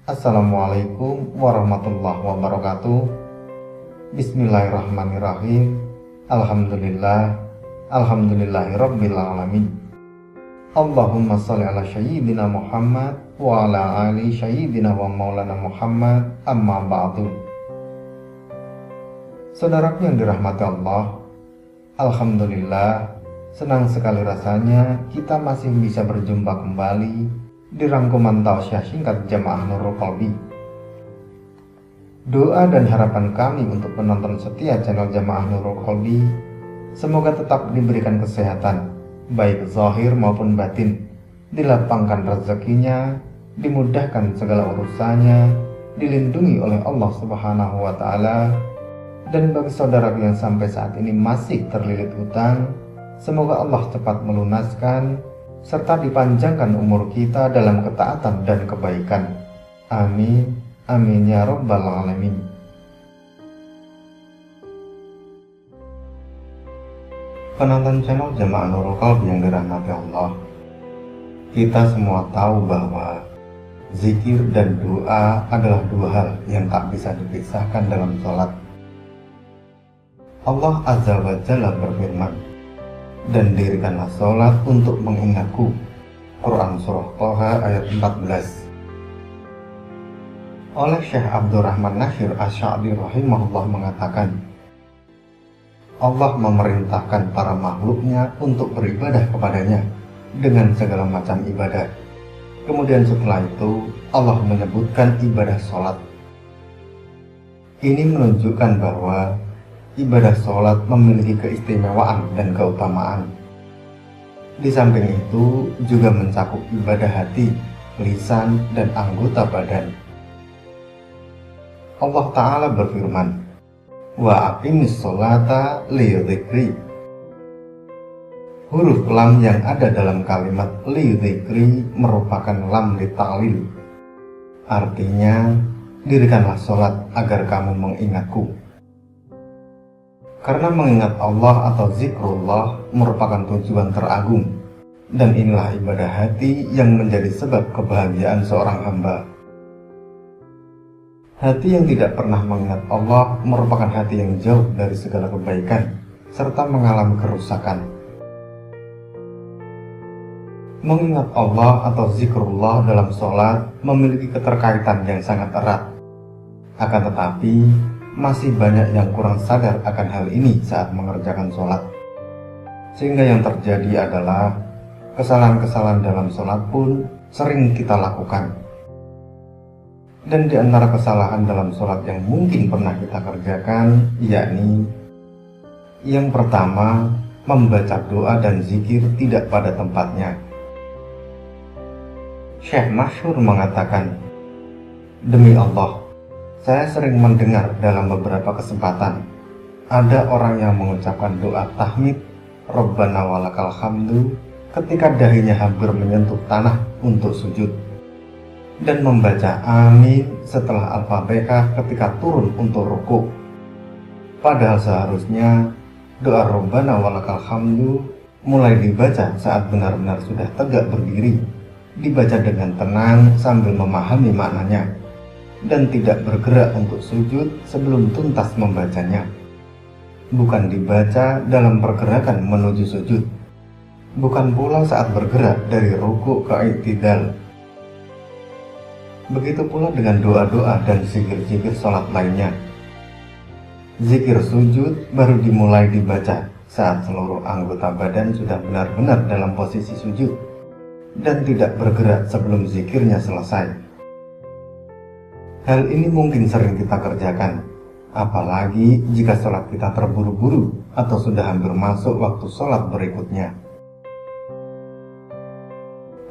Assalamualaikum warahmatullahi wabarakatuh. Bismillahirrahmanirrahim. Alhamdulillahirabbil alamin. Allahumma shalli ala sayyidina Muhammad wa ala ali sayyidina wa maulana Muhammad, amma ba'du. Saudaraku yang dirahmati Allah, alhamdulillah, senang sekali rasanya kita masih bisa berjumpa kembali di rangkuman tausiah singkat Jamaah Nurul Qalbi. Doa dan harapan kami untuk penonton setia channel Jamaah Nurul Qalbi, semoga tetap diberikan kesehatan, baik zahir maupun batin, dilapangkan rezekinya, dimudahkan segala urusannya, dilindungi oleh Allah Subhanahu wa Ta'ala. Dan bagi saudara yang sampai saat ini masih terlilit hutang, semoga Allah cepat melunaskan serta dipanjangkan umur kita dalam ketaatan dan kebaikan. Amin, amin ya rabbal alamin. Penonton channel Jamaah Nurul Qalbi yang dirahmati Allah, kita semua tahu bahwa zikir dan doa adalah dua hal yang tak bisa dipisahkan dalam sholat. Allah Azza wa Jalla berfirman, "Dan dirikanlah sholat untuk mengingatku." Quran Surah Toha ayat 14. Oleh Syekh Abdurrahman Nasir Asy'ari rahimahullah mengatakan, Allah memerintahkan para makhluknya untuk beribadah kepadanya dengan segala macam ibadah. Kemudian setelah itu Allah menyebutkan ibadah sholat. Ini menunjukkan bahwa ibadah sholat memiliki keistimewaan dan keutamaan. Di samping itu juga mencakup ibadah hati, lisan, dan anggota badan. Allah Ta'ala berfirman, "Wa aqimis sholata li dzikri." Huruf lam yang ada dalam kalimat li dzikri merupakan lam li ta'lil. Artinya, dirikanlah sholat agar kamu mengingatku. Karena mengingat Allah atau zikrullah merupakan tujuan teragung, dan inilah ibadah hati yang menjadi sebab kebahagiaan seorang hamba. Hati yang tidak pernah mengingat Allah merupakan hati yang jauh dari segala kebaikan, serta mengalami kerusakan. Mengingat Allah atau zikrullah dalam sholat memiliki keterkaitan yang sangat erat. Akan tetapi, masih banyak yang kurang sadar akan hal ini saat mengerjakan sholat. Sehingga yang terjadi adalah kesalahan-kesalahan dalam sholat pun sering kita lakukan. Dan di antara kesalahan dalam sholat yang mungkin pernah kita kerjakan, yakni yang pertama, membaca doa dan zikir tidak pada tempatnya. Syekh Masyhur mengatakan, "Demi Allah, saya sering mendengar dalam beberapa kesempatan ada orang yang mengucapkan doa tahmid Rabbana walakal hamdu ketika dahinya hampir menyentuh tanah untuk sujud, dan membaca amin setelah Al-Fatihah ketika turun untuk rukuk. Padahal seharusnya doa Rabbana walakal hamdu mulai dibaca saat benar-benar sudah tegak berdiri, dibaca dengan tenang sambil memahami maknanya, dan tidak bergerak untuk sujud sebelum tuntas membacanya. Bukan dibaca dalam pergerakan menuju sujud, bukan pula saat bergerak dari rukuk ke i'tidal. Begitu pula dengan doa-doa dan zikir-zikir sholat lainnya. Zikir sujud baru dimulai dibaca saat seluruh anggota badan sudah benar-benar dalam posisi sujud dan tidak bergerak sebelum zikirnya selesai. Hal ini mungkin sering kita kerjakan, apalagi jika sholat kita terburu-buru atau sudah hampir masuk waktu sholat berikutnya.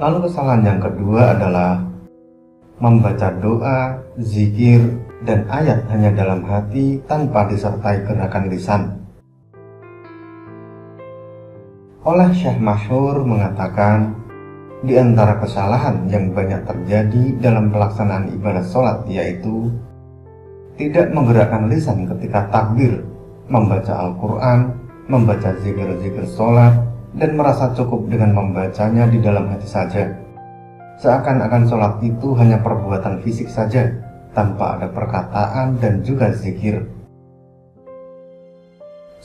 Lalu kesalahan yang kedua adalah membaca doa, zikir, dan ayat hanya dalam hati tanpa disertai gerakan lisan. Oleh Syekh Masyhur mengatakan, di antara kesalahan yang banyak terjadi dalam pelaksanaan ibadah sholat yaitu tidak menggerakkan lisan ketika takbir, membaca Al-Quran, membaca zikir-zikir sholat, dan merasa cukup dengan membacanya di dalam hati saja. Seakan-akan sholat itu hanya perbuatan fisik saja, tanpa ada perkataan dan juga zikir.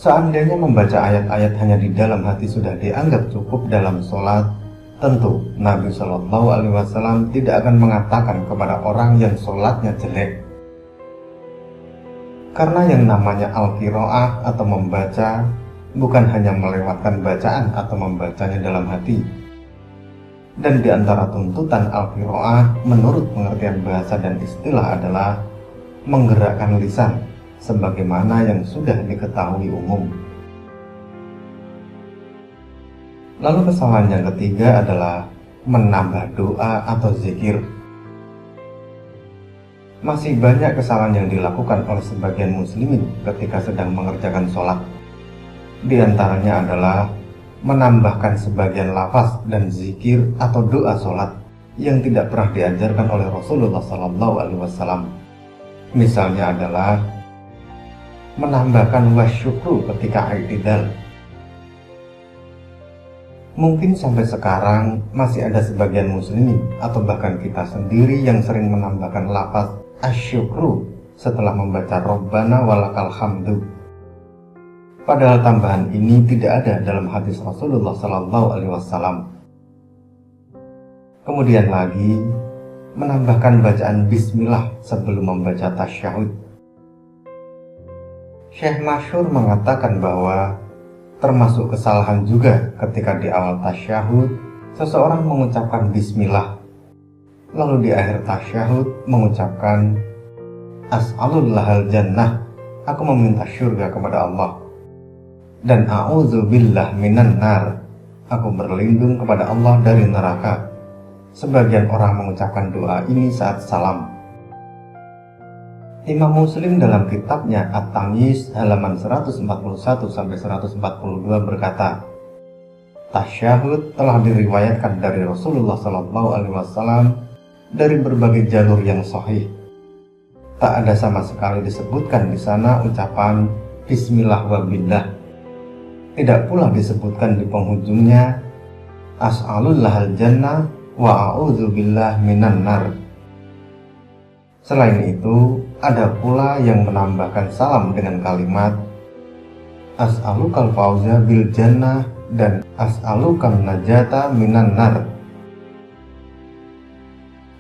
Seandainya membaca ayat-ayat hanya di dalam hati sudah dianggap cukup dalam sholat, tentu Nabi Shallallahu Alaihi Wasallam tidak akan mengatakan kepada orang yang sholatnya jelek. Karena yang namanya al-qiraah atau membaca bukan hanya melewatkan bacaan atau membacanya dalam hati. Dan di antara tuntutan al-qiraah menurut pengertian bahasa dan istilah adalah menggerakkan lisan, sebagaimana yang sudah diketahui umum. Lalu kesalahan yang ketiga adalah menambah doa atau zikir. Masih banyak kesalahan yang dilakukan oleh sebagian muslimin ketika sedang mengerjakan sholat. Di antaranya adalah menambahkan sebagian lafaz dan zikir atau doa sholat yang tidak pernah diajarkan oleh Rasulullah SAW. Misalnya adalah menambahkan wasyukru ketika i'tidal. Mungkin sampai sekarang masih ada sebagian muslimin atau bahkan kita sendiri yang sering menambahkan lafaz asyukru setelah membaca Rabbana walakal hamdu. Padahal tambahan ini tidak ada dalam hadis Rasulullah SAW. Kemudian lagi menambahkan bacaan bismillah sebelum membaca tasyahud. Syekh Masyhur mengatakan bahwa termasuk kesalahan juga ketika di awal tasyahud seseorang mengucapkan bismillah, lalu di akhir tasyahud mengucapkan as'alullahal jannah, aku meminta syurga kepada Allah, dan a'udzubillah minan nar, aku berlindung kepada Allah dari neraka. Sebagian orang mengucapkan doa ini saat salam. Imam Muslim dalam kitabnya At-Tamyiz halaman 141-142 berkata, tasyahud telah diriwayatkan dari Rasulullah SAW dari berbagai jalur yang sahih. Tak ada sama sekali disebutkan di sana ucapan Bismillah wa billah. Tidak pula disebutkan di penghujungnya as'alullahal jannah wa a'udzubillah minan nar. Selain itu, ada pula yang menambahkan salam dengan kalimat as'alukal fauza bil jannah dan as'alukan najata minan nar.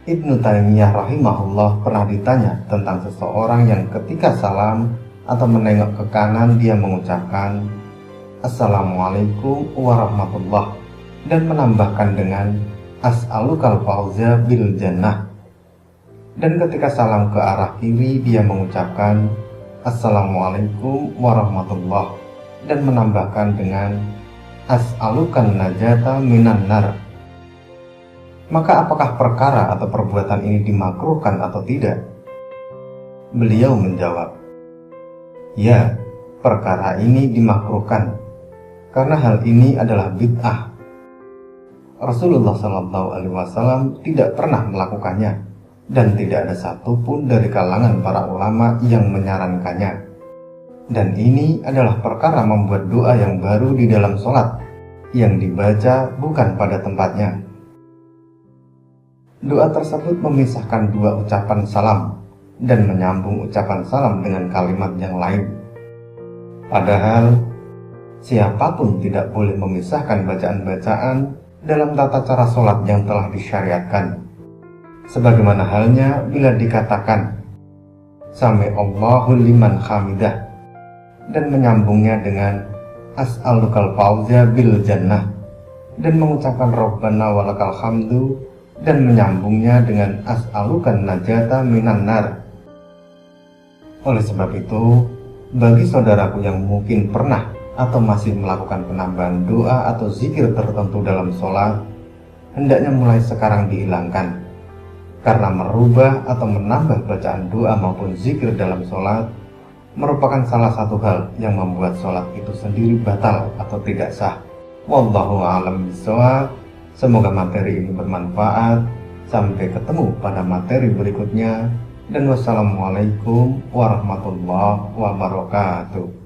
Ibnu Taimiyah rahimahullah pernah ditanya tentang seseorang yang ketika salam atau menengok ke kanan dia mengucapkan Assalamualaikum warahmatullah dan menambahkan dengan as'alukal fauza bil jannah. Dan ketika salam ke arah kiri dia mengucapkan Assalamualaikum warahmatullah dan menambahkan dengan as'alukan najata minan nar. Maka apakah perkara atau perbuatan ini dimakruhkan atau tidak? Beliau menjawab, ya, perkara ini dimakruhkan karena hal ini adalah bid'ah. Rasulullah SAW tidak pernah melakukannya dan tidak ada satupun dari kalangan para ulama yang menyarankannya. Dan ini adalah perkara membuat doa yang baru di dalam sholat yang dibaca bukan pada tempatnya. Doa tersebut memisahkan dua ucapan salam dan menyambung ucapan salam dengan kalimat yang lain. Padahal siapapun tidak boleh memisahkan bacaan-bacaan dalam tata cara sholat yang telah disyariatkan. Sebagaimana halnya bila dikatakan Sami Allahu liman hamidah dan menyambungnya dengan as'alukal fauza bil jannah dan mengucapkan Rabbana walakal hamdu dan menyambungnya dengan as'alukan najata minan nar. Oleh sebab itu, bagi saudaraku yang mungkin pernah atau masih melakukan penambahan doa atau zikir tertentu dalam sholat, hendaknya mulai sekarang dihilangkan. Karena merubah atau menambah bacaan doa maupun zikir dalam sholat merupakan salah satu hal yang membuat sholat itu sendiri batal atau tidak sah. Wallahu a'lam bishawab. Semoga materi ini bermanfaat. Sampai ketemu pada materi berikutnya. Dan wassalamualaikum warahmatullahi wabarakatuh.